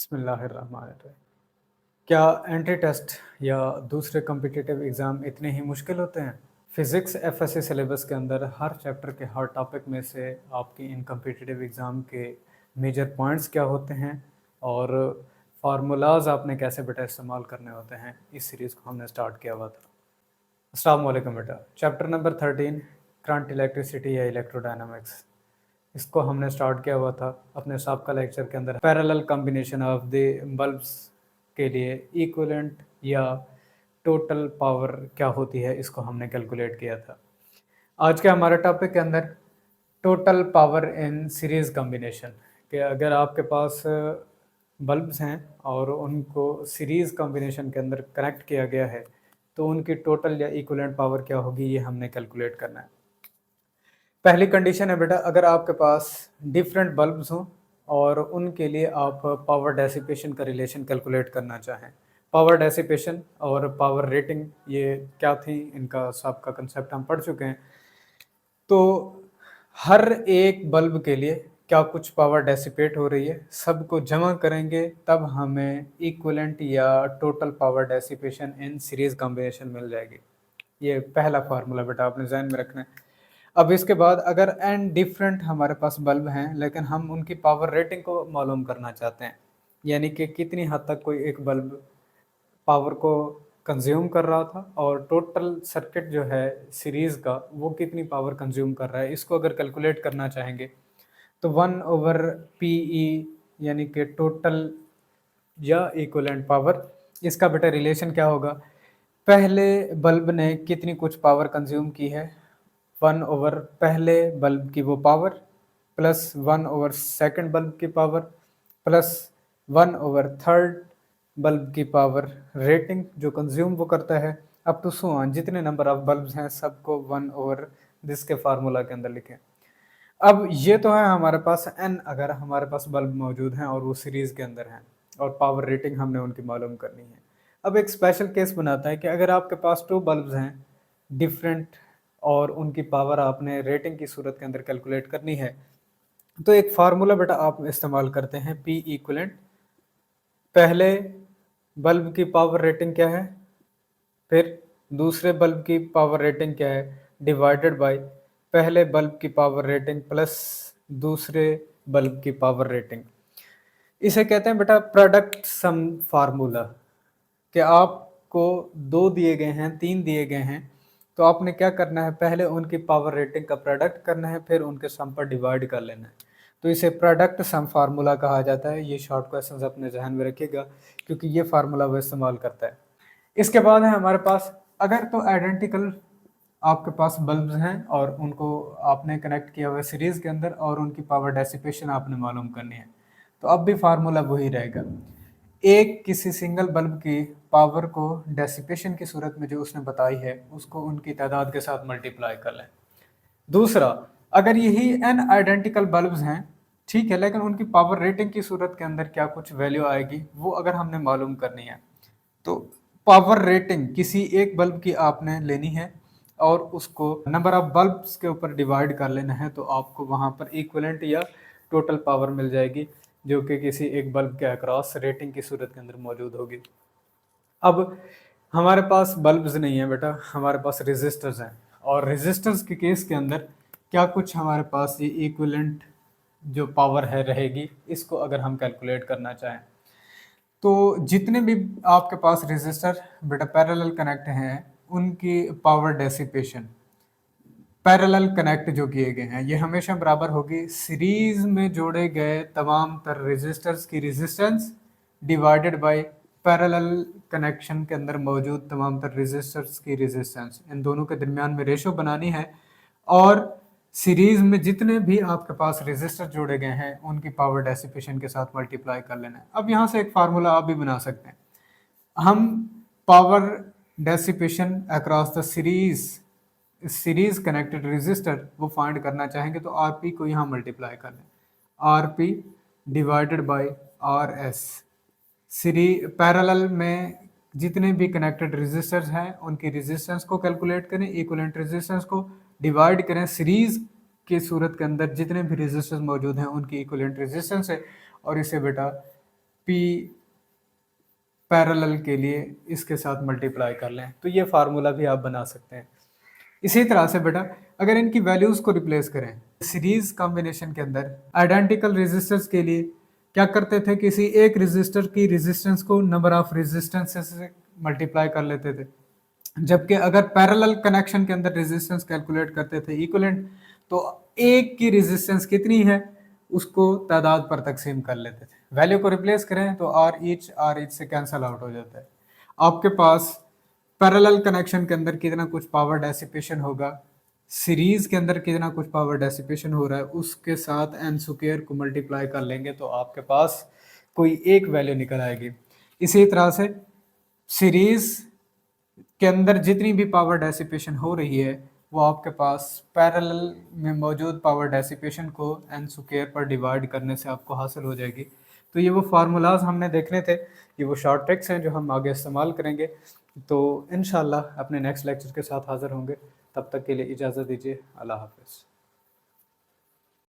बिस्मिल्लाहिर्रहमानिर्रहीम। क्या entry test या दूसरे कॉम्पिटिटिव एग्ज़ाम इतने ही मुश्किल होते हैं? फिज़िक्स एफएससी सिलेबस के अंदर हर चैप्टर के हर टॉपिक में से आपकी इन कॉम्पिटिटिव एग्ज़ाम के मेजर पॉइंट्स क्या होते हैं और फार्मूलाज आपने कैसे बेटा इस्तेमाल करने होते हैं, इस सीरीज़ को हमने स्टार्ट किया हुआ था। अस्सलाम वालेकुम बेटा। चैप्टर नंबर 13 करंट इलेक्ट्रिसिटी या इलेक्ट्रोडायनामिक्स, इसको हमने स्टार्ट किया हुआ था अपने सबका लेक्चर के अंदर। Parallel combination of the bulbs के लिए इक्विवेलेंट या टोटल पावर क्या होती है, इसको हमने कैलकुलेट किया था। आज के हमारे टॉपिक के अंदर total power in series combination, कि अगर आपके पास बल्ब्स हैं और उनको सीरीज कॉम्बिनेशन के अंदर कनेक्ट किया गया है तो उनकी टोटल या इक्विवेलेंट पावर क्या होगी, ये हमने कैलकुलेट करना है। पहली कंडीशन है बेटा, अगर आपके पास डिफरेंट बल्ब्स हों और उनके लिए आप पावर डेसिपेशन का रिलेशन कैलकुलेट करना चाहें। पावर डेसिपेशन और पावर रेटिंग ये क्या थी, इनका सबका कंसेप्ट हम पढ़ चुके हैं। तो हर एक बल्ब के लिए क्या कुछ पावर डेसिपेट हो रही है, सबको जमा करेंगे तब हमें इक्विवेलेंट या total power dissipation in series combination मिल जाएगी। ये पहला फार्मूला बेटा आपने ध्यान में रखना है। अब इसके बाद अगर एन डिफरेंट हमारे पास बल्ब हैं लेकिन हम उनकी पावर रेटिंग को मालूम करना चाहते हैं, यानी कि कितनी हद तक कोई एक बल्ब पावर को कंज्यूम कर रहा था और टोटल सर्किट जो है सीरीज़ का वो कितनी पावर कंज्यूम कर रहा है, इसको अगर कैलकुलेट करना चाहेंगे तो 1/PE यानी कि टोटल या इक्विवेलेंट पावर, इसका बेटा रिलेशन क्या होगा, पहले बल्ब ने कितनी कुछ पावर कंज्यूम की है 1/, पहले बल्ब की वो पावर प्लस 1/, सेकंड बल्ब की पावर प्लस 1/, थर्ड बल्ब की पावर रेटिंग जो कंज्यूम वो करता है, अप टू सो ऑन जितने नंबर ऑफ बल्ब्स हैं सबको 1/, जिसके फार्मूला के अंदर लिखें। अब ये तो है हमारे पास n, अगर हमारे पास बल्ब मौजूद हैं और वो सीरीज के अंदर हैं और पावर रेटिंग हमने उनकी मालूम करनी है। अब एक स्पेशल केस बनाता है कि अगर आपके पास 2 बल्ब्स हैं डिफरेंट और उनकी पावर आपने रेटिंग की सूरत के अंदर कैलकुलेट करनी है, तो एक फार्मूला बेटा आप इस्तेमाल करते हैं P इक्विवेलेंट। पहले बल्ब की पावर रेटिंग क्या है, फिर दूसरे बल्ब की पावर रेटिंग क्या है, डिवाइडेड बाय पहले बल्ब की पावर रेटिंग प्लस दूसरे बल्ब की पावर रेटिंग। इसे कहते हैं बेटा प्रोडक्ट सम फार्मूला, कि आपको 2 दिए गए हैं, 3 दिए गए हैं, तो आपने क्या करना है, पहले उनकी पावर रेटिंग का प्रोडक्ट करना है, फिर उनके सम पर डिवाइड कर लेना है। तो इसे प्रोडक्ट सम फार्मूला कहा जाता है। ये शॉर्ट क्वेश्चंस अपने जहन में रखिएगा क्योंकि ये फार्मूला वो इस्तेमाल करता है। इसके बाद है हमारे पास, अगर तो आइडेंटिकल आपके पास बल्ब्स हैं और उनको आपने कनेक्ट किया हुआ है सीरीज के अंदर और उनकी पावर डेसिपेशन आपने मालूम करनी है, तो अब भी फार्मूला वही रहेगा। एक किसी सिंगल बल्ब की पावर को डेसिपेशन की सूरत में जो उसने बताई है उसको उनकी तादाद के साथ मल्टीप्लाई कर लें। दूसरा, अगर यही n आइडेंटिकल बल्ब्स हैं, ठीक है, लेकिन उनकी पावर रेटिंग की सूरत के अंदर क्या कुछ वैल्यू आएगी वो अगर हमने मालूम करनी है, तो पावर रेटिंग किसी एक बल्ब की आपने लेनी है और उसको नंबर ऑफ बल्ब्स के ऊपर डिवाइड कर लेना है, तो आपको वहाँ पर इक्विवेलेंट या टोटल पावर मिल जाएगी जो कि किसी एक बल्ब के अक्रॉस रेटिंग की सूरत के अंदर मौजूद होगी। अब हमारे पास बल्ब्स नहीं है बेटा, हमारे पास रेजिस्टर्स हैं और रेजिस्टर्स के केस के अंदर क्या कुछ हमारे पास ये इक्विवेलेंट जो पावर है रहेगी, इसको अगर हम कैलकुलेट करना चाहें तो जितने भी आपके पास रेजिस्टर बेटा पैरेलल कनेक्ट हैं उनकी पावर डेसिपेशन पैरेलल कनेक्ट जो किए गए हैं ये हमेशा बराबर होगी सीरीज में जोड़े गए तमाम तर रेजिस्टर्स की resistance divided by parallel connection के अंदर मौजूद तमाम तर रेजिस्टर्स की रेजिस्टेंस। इन दोनों के दरमियान में रेशो बनानी है और सीरीज में जितने भी आपके पास रेजिस्टर जोड़े गए हैं उनकी पावर डेसिपेशन के साथ मल्टीप्लाई कर लेना है। अब यहाँ से एक फार्मूला आप भी बना सकते हैं। हम power dissipation across the series connected resistor वो फाइंड करना चाहेंगे तो आरपी को यहाँ मल्टीप्लाई कर लें, RP divided by R S. Parallel में जितने भी कनेक्टेड रेजिस्टर्स हैं उनकी रेजिस्टेंस को कैलकुलेट करें, इक्विवेलेंट रेजिस्टेंस को डिवाइड करें सीरीज की सूरत के अंदर जितने भी रेजिस्टर्स मौजूद हैं उनकी इक्विवेलेंट रेजिस्टेंस है और इसे बेटा पी पैरेलल के लिए इसके साथ मल्टीप्लाई कर लें, तो ये फार्मूला भी आप बना सकते हैं। इसी तरह से बेटा अगर इनकी वैल्यूज़ को रिप्लेस करें सीरीज कॉम्बिनेशन के अंदर आइडेंटिकल रेजिस्टर्स के लिए क्या करते थे, किसी एक रेजिस्टर की रेजिस्टेंस को नंबर ऑफ रेजिस्टेंसेस से मल्टीप्लाई कर लेते थे, जबकि अगर पैरेलल कनेक्शन के अंदर रेजिस्टेंस कैलकुलेट करते थे इक्विवेलेंट, तो एक की रेजिस्टेंस कितनी है उसको तादाद पर तकसीम कर लेते थे। वैल्यू को रिप्लेस करें तो आर ईच से कैंसल आउट हो जाता है। आपके पास पैरेलल कनेक्शन के अंदर कितना कुछ पावर डेसिपेशन होगा, सीरीज के अंदर कितना कुछ पावर डेसिपेशन हो रहा है, उसके साथ एन स्क्वायर को मल्टीप्लाई कर लेंगे तो आपके पास कोई एक वैल्यू निकल आएगी। इसी तरह से सीरीज के अंदर जितनी भी पावर डेसिपेशन हो रही है वो आपके पास पैरेलल में मौजूद पावर डेसिपेशन को एन स्क्वायर पर डिवाइड करने से आपको हासिल हो जाएगी। तो ये वो फार्मूलाज हमने देखने थे, ये वो शॉर्ट ट्रिक्स हैं जो हम आगे इस्तेमाल करेंगे। तो इंशाल्लाह अपने नेक्स्ट लेक्चर के साथ हाज़िर होंगे, तब तक के लिए इजाज़त दीजिए। अल्लाह हाफ़िज़।